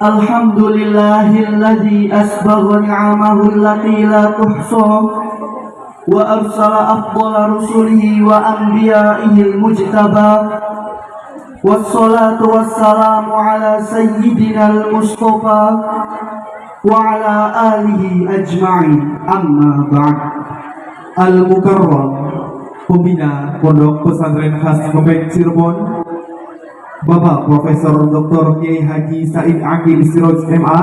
Alhamdulillahilladzi asbagha ni'amahu allati la tuhsa wa arsala afdhala rusulihi wa anbiya'ihil mujtaba wassalatu wassalamu ala sayyidinal mustafa wa ala alihi ajma'in, amma ba'd. Al-Mukarram, pembina Pondok Pesantren Khas Kompek Cirebon, Bapak Profesor Dr. Kiai Haji Said Aqil Siroj MA,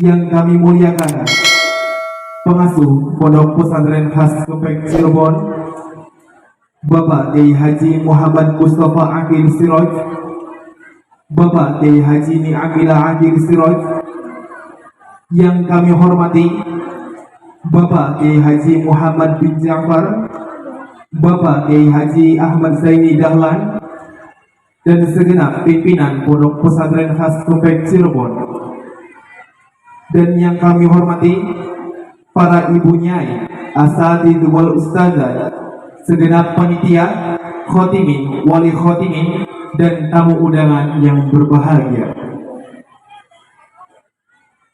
yang kami muliakan Pengasuh Pondok Pesantren Khas Kompek Cirebon, Bapak Kiai Haji Muhammad Mustafa Aqil Siroj, Bapak Kiai Haji Ni Aqila Aqil Siroj, yang kami hormati Bapak Kiai Haji Muhammad bin Ja'far, Bapak Kiai Haji Ahmad Zaini Dahlan, dan segenap pimpinan Pondok Pesantren Khas Kompek Cirebon. Dan yang kami hormati para ibu nyai, asatidz wal ustazah, segenap panitia, khotimin, wali khotimin, dan tamu undangan yang berbahagia.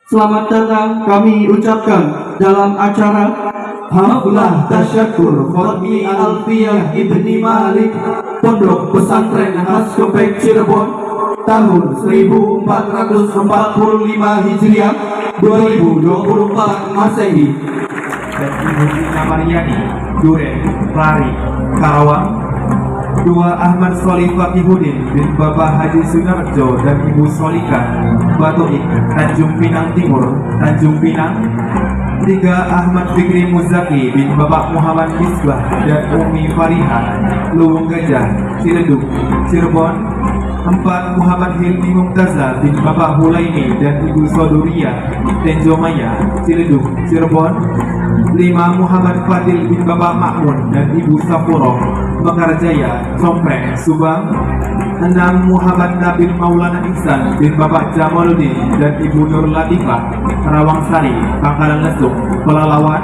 Selamat datang kami ucapkan dalam acara Haflah Tasyakur Khotmi Alfiyah Ibni Malik Pondok Pesantren Khas Kompek Cirebon tahun 1445 Hijriah 2024 Masehi. Dan Ibu Tina Mariani, Duren, Lari, Karawang, Dua Ahmad Solih Fakihudin bin Bapak Haji Sunarjo dan Ibu Solika Batoik, Tanjung Pinang Timur, Tanjung Pinang. Tiga Ahmad Fikri Muzaki bin Bapak Muhammad Misbah dan Umi Fariha, Luwung Gajah, Ciledug, Cirebon. Empat Muhammad Hilmi Mumtazah bin Bapak Hulaini dan Ibu Soduria, Tenjomaya, Ciledug, Cirebon. Lima Muhammad Fadil bin Bapak Makmun dan Ibu Sapuro, Mekarjaya, Sompreng, Subang. Enam Muhammad Nabil Maulana Ihsan bin Bapak Jamaluddin dan Ibu Nur Latifah, Rawangsari, Pangkalan Lesung, Pelalawan.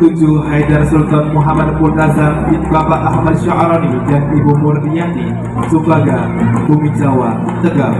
Tujuh Haidar Sultan Muhammad Murtaza bin Bapak Ahmad Sya'rani dan Ibu Murniati, Subaga, Bumi Jawa, Tegal.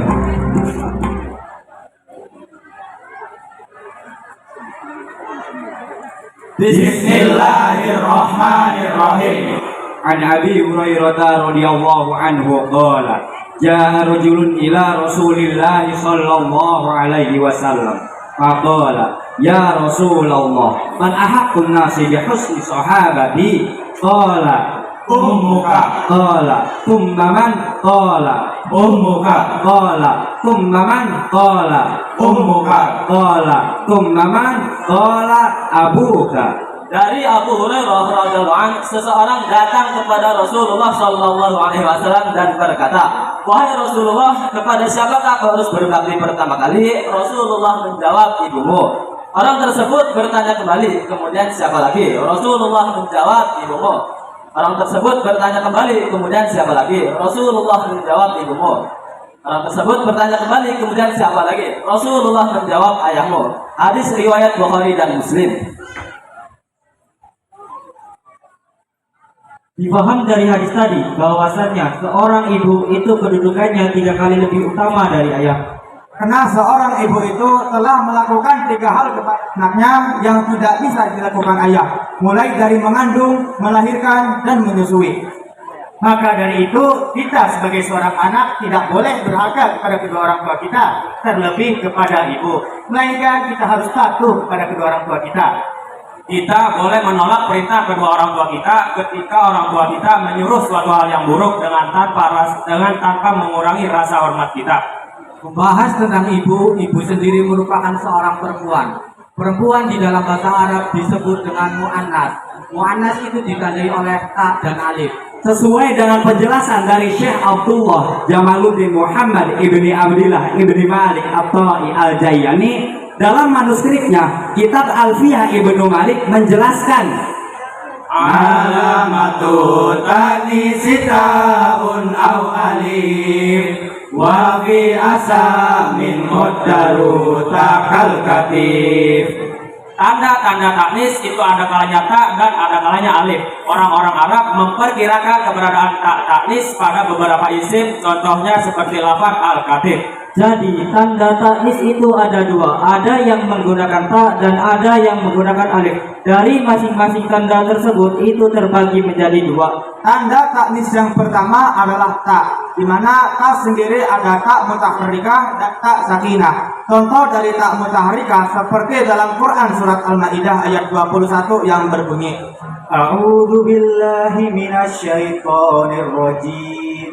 Bismillahirrahmanirrahim. An Abi Hurairah radhiyallahu anhu qala jaa rajulun ila Rasulillah sallallahu alaihi wasallam faqala ya Rasulullah man ahaqqun nasi bi husni sahabati qala ummuka qala thumma man qala ummuka qala thumma man qala ummuka qala thumma man qala abuka. Dari Abu Hurairah radhiyallahu anhu, seseorang datang kepada Rasulullah sallallahu alaihi wasallam dan berkata, "Wahai Rasulullah, kepada siapakah aku harus berbakti pertama kali?" Rasulullah menjawab, "Ibumu." Orang tersebut bertanya kembali, "Kemudian siapa lagi?" Rasulullah menjawab, "Ibumu." Orang tersebut bertanya kembali, "Kemudian siapa lagi?" Rasulullah menjawab, "Ibumu." Orang tersebut bertanya kembali, "Kemudian siapa lagi?" Rasulullah menjawab, "Ayahmu." Hadis riwayat Bukhari dan Muslim. Difaham dari hadis tadi bahwasanya seorang ibu itu kedudukannya 3 kali lebih utama dari ayah. Karena seorang ibu itu telah melakukan 3 hal kepada anaknya yang tidak bisa dilakukan ayah, mulai dari mengandung, melahirkan, dan menyusui. Maka dari itu kita sebagai seorang anak tidak boleh durhaka kepada kedua orang tua kita, terlebih kepada ibu, melainkan kita harus patuh kepada kedua orang tua kita. Kita boleh menolak perintah kedua orang tua kita ketika orang tua kita menyuruh suatu hal yang buruk dengan tanpa mengurangi rasa hormat kita. Membahas tentang ibu sendiri merupakan seorang perempuan. Perempuan di dalam bahasa Arab disebut dengan mu'annas. Mu'annas itu ditandai oleh ta dan alif. Sesuai dengan penjelasan dari Syekh Abdullah Jamaluddin Muhammad ibni Abdillah ibni Malik At-Tai Al-Jayyani, dalam manuskripnya Kitab Alfiyah Ibnu Malik menjelaskan alamatu tanisitaun au alif wa fi asamin muddaru takal katif. Tanda-tanda taknis itu ada kalanya ta dan ada kalanya alif. Orang-orang Arab memperkirakan keberadaan taknis pada beberapa isim, contohnya seperti lafaz al-katif. Jadi tanda taknis itu ada dua, ada yang menggunakan ta dan ada yang menggunakan alif. Dari masing-masing tanda tersebut itu terbagi menjadi dua. Tanda taknis yang pertama adalah ta, di mana ta sendiri ada ta mutaharrikah dan ta sakinah. Contoh dari ta mutaharrikah seperti dalam Quran surat Al-Maidah ayat 21 yang berbunyi, A'udzu billahi minasyaitonir rajim.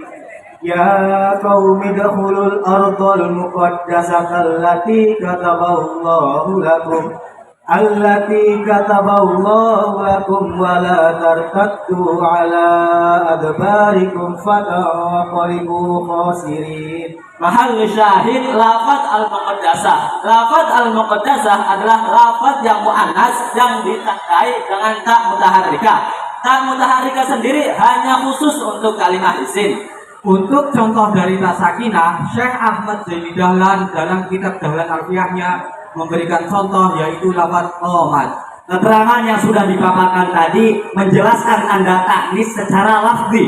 Ya qaumi dkhulul ardhal muqaddasata allati kataballahu lakum wa la tartaddu ala adbarikum fatanqalibu khasirin. Mahal syahid lafaz al-muqaddasah. Lafaz al-muqaddasah adalah lafaz yang muannas yang ditandai dengan ta mutaharrikah. Ta mutaharrikah sendiri hanya khusus untuk kalimat isim. Untuk contoh dari ta sakinah, Syekh Ahmad Zaini Dahlan dalam kitab Dahlan Alfiyahnya memberikan contoh yaitu lafaz qamat. Keterangan yang sudah dipaparkan tadi menjelaskan tanda taknis secara lafzi.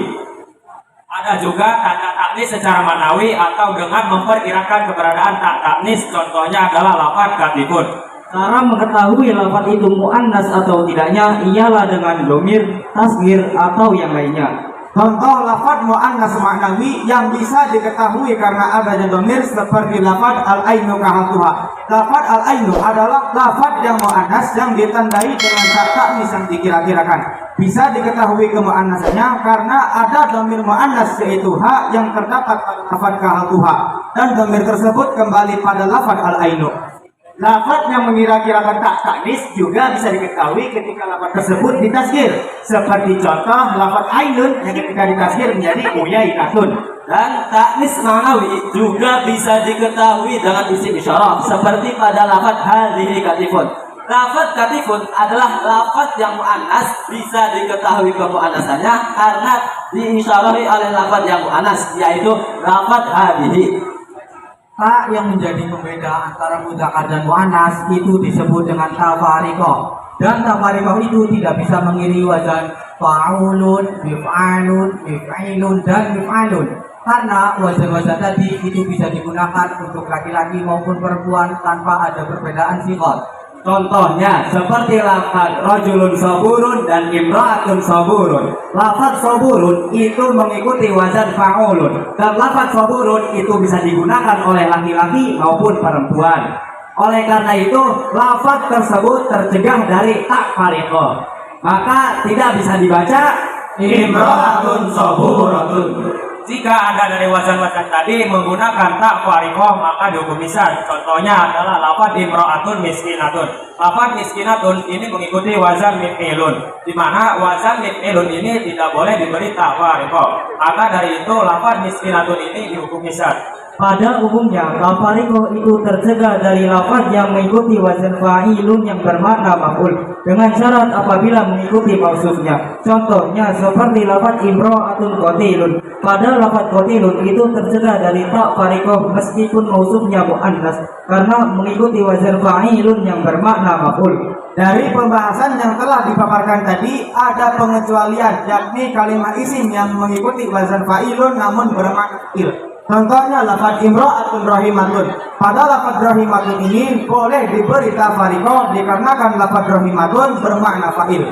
Ada juga tanda taknis secara manawi atau dengan memperkirakan keberadaan tak taknis. Contohnya adalah lafaz katibun. Cara mengetahui lafaz itu muannas atau tidaknya ialah dengan domir, tasghir atau yang lainnya. Contoh lafaz muannas ma'nawi yang bisa diketahui karena adanya domir seperti lafaz al-ainu kahatuha. Lafaz al-ainu adalah lafaz yang muannas yang ditandai dengan tak taknis yang dikira-kirakan. Bisa diketahui kemuannasannya karena ada domir muannas yaitu ha yang terdapat pada lafaz kahatuha dan domir tersebut kembali pada lafaz al-ainu. Lafaz yang mengira-kirakan tak taknis juga bisa diketahui ketika lafaz tersebut ditasghir. Seperti contoh lafaz ainun yang ketika ditasghir menjadi uyainatun. Dan taknis ma'nawi juga bisa diketahui dengan isim isyarah seperti pada lafaz hadhihi katifun. Lafaz katifun adalah lafaz yang muannas, bisa diketahui kemuannasannya karena diisyarahi oleh lafaz yang muannas yaitu lafaz hadhihi. Ta yang menjadi pembeda antara mudzakkar dan muannas itu disebut dengan tafarikoh. Dan tafarikoh itu tidak bisa mengiri wazan fa'ulun, mif'alun, mif'ilun, dan mif'alun. Karena wazan-wazan tadi itu bisa digunakan untuk laki-laki maupun perempuan tanpa ada perbedaan sighah. Contohnya seperti lafaz rajulun saburun dan imra'atun saburun. Lafaz saburun itu mengikuti wazan fa'ulun dan lafaz saburun itu bisa digunakan oleh laki-laki maupun perempuan. Oleh karena itu lafaz tersebut tercegah dari tak fariqah. Maka tidak bisa dibaca imra'atun saburatun. Jika ada dari wazan-wazan tadi menggunakan tak fariqah maka dihukum misal. Contohnya adalah lafaz imra'atun miskinatun. Lafaz miskinatun ini mengikuti wazan mif'ilun, di mana wazan mif'ilun ini tidak boleh diberi tak fariqah. Maka dari itu lafaz miskinatun ini dihukum misal. Pada umumnya, tafarikoh itu tercegah dari lafaz yang mengikuti wazan fa'ilun yang bermakna maf'ul dengan syarat apabila mengikuti mausufnya. Contohnya seperti lafaz imra'atun qatilun. Pada lafaz qatilun itu tercegah dari tafarikoh meskipun mausufnya muannas karena mengikuti wazan fa'ilun yang bermakna maf'ul. Dari pembahasan yang telah dipaparkan tadi ada pengecualian yakni kalimat isim yang mengikuti wazan fa'ilun namun bermakna fa'il. Contohnya lafaz imra'atun rahimatun. Pada lafaz rahimatun ini boleh diberi tafarikoh dikarenakan lafaz rahimatun bermakna fa'il.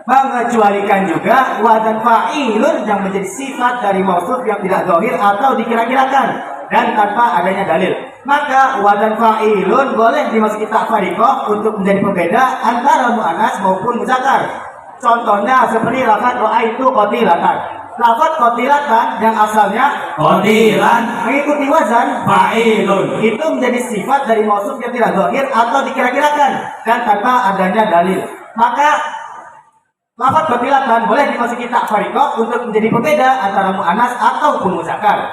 Mengecualikan juga wazan fa'ilun yang menjadi sifat dari mausuf yang tidak zahir atau dikira-kirakan dan tanpa adanya dalil. Maka wazan fa'ilun boleh dimasuki tafarikoh untuk menjadi pembeda antara muannas maupun muzakkar. Contohnya seperti lafaz ra'aitu qatilatan. Lafaz qatilatan yang asalnya Qatilan mengikuti wazan fa'ilun itu menjadi sifat dari mausuf yang tidak zahir atau dikira-kirakan dan tanpa adanya dalil. Maka lafaz qatilatan boleh dimasuki tak fariqah untuk menjadi pembeda antara muannas ataupun muzakkar.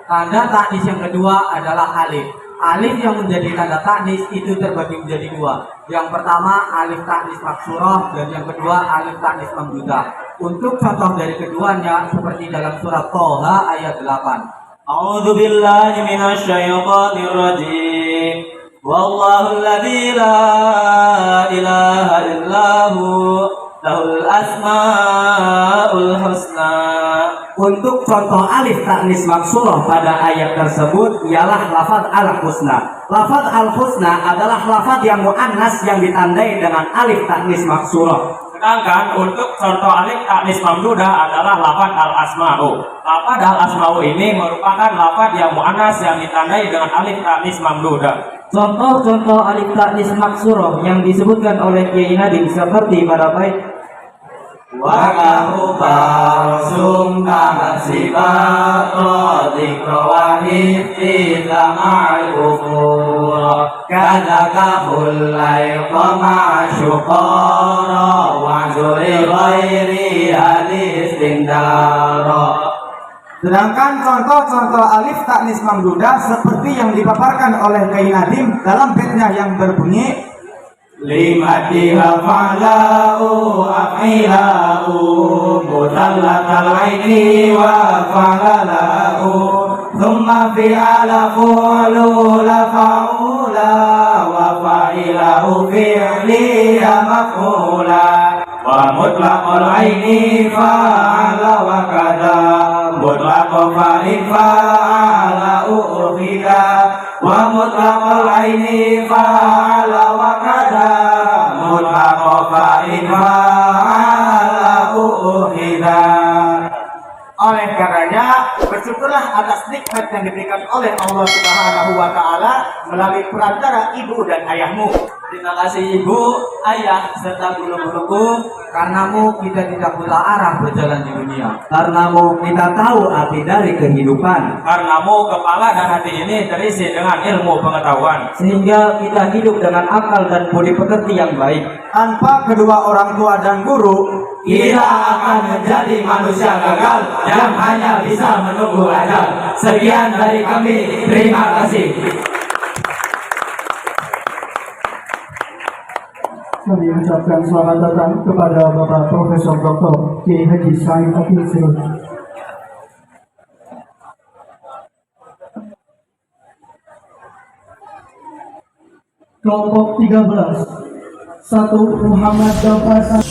Tanda taknis yang kedua adalah alif. Alif yang menjadi tanda taknis itu terbagi menjadi dua. Yang pertama alif taknis maksurah dan yang kedua alif taknis mamdudah. Untuk contoh dari keduanya seperti dalam surat Thaha ayat 8. A'udzu billahi minasy syaithanir rajim. Wallahu alladzi la ilaha illahu lahul asmaul husna. Untuk contoh alif taknis maksurah pada ayat tersebut ialah lafaz al-husna. Lafaz al-husna adalah lafaz yang muannas yang ditandai dengan alif taknis maksurah. Sedangkan untuk contoh alif taknis mamdudah adalah lafaz al-asma'u. Lafaz al-asma'u ini merupakan lafaz yang muannas yang ditandai dengan alif taknis mamdudah. Contoh-contoh alif taknis maksurah yang disebutkan oleh Kiai Nadim seperti pada bait Wakahu barsum kamasibat Rodikro wahid Tita ma'al-ufur Kadaka hulai Kama syukara Wazuri ghairi hadis tindara. Sedangkan contoh-contoh alif taknis mamdudah seperti yang dipaparkan oleh Kiai Nadim dalam baitnya yang berbunyi Limatiha fa'la'u af'ila'u Mutallatal aini wa fa'lala'u Thumma fi'ala fu'lula fa'ula Wa fa'ila'u fi'liya maf'ula Wa mutlaqal aini fa'ala wa kada Mutlaqal fa'in fa'ala u'khida Wa mutlaqal aini fa'ala wa kada Mutlaqal fa'in fa'ala u'khida. oleh karenanya bersyukurlah atas nikmat yang diberikan oleh Allah Subhanahu wa taala melalui perantara ibu dan ayahmu. Terima kasih ibu, ayah, serta guru-guruku. Karenamu kita tidak buta arah berjalan di dunia. Karenamu kita tahu arti dari kehidupan, Karenamu kepala dan hati ini terisi dengan ilmu pengetahuan, sehingga kita hidup dengan akal dan budi pekerti yang baik. Tanpa kedua orang tua dan guru, kita akan menjadi manusia gagal yang hanya bisa menunggu ajal. Sekian dari kami, terima kasih. Kami ucapkan selamat datang kepada Bapak Profesor Dr. Kiai Haji Said Akil Siroj. Kelompok 13 1 Muhammad Dafar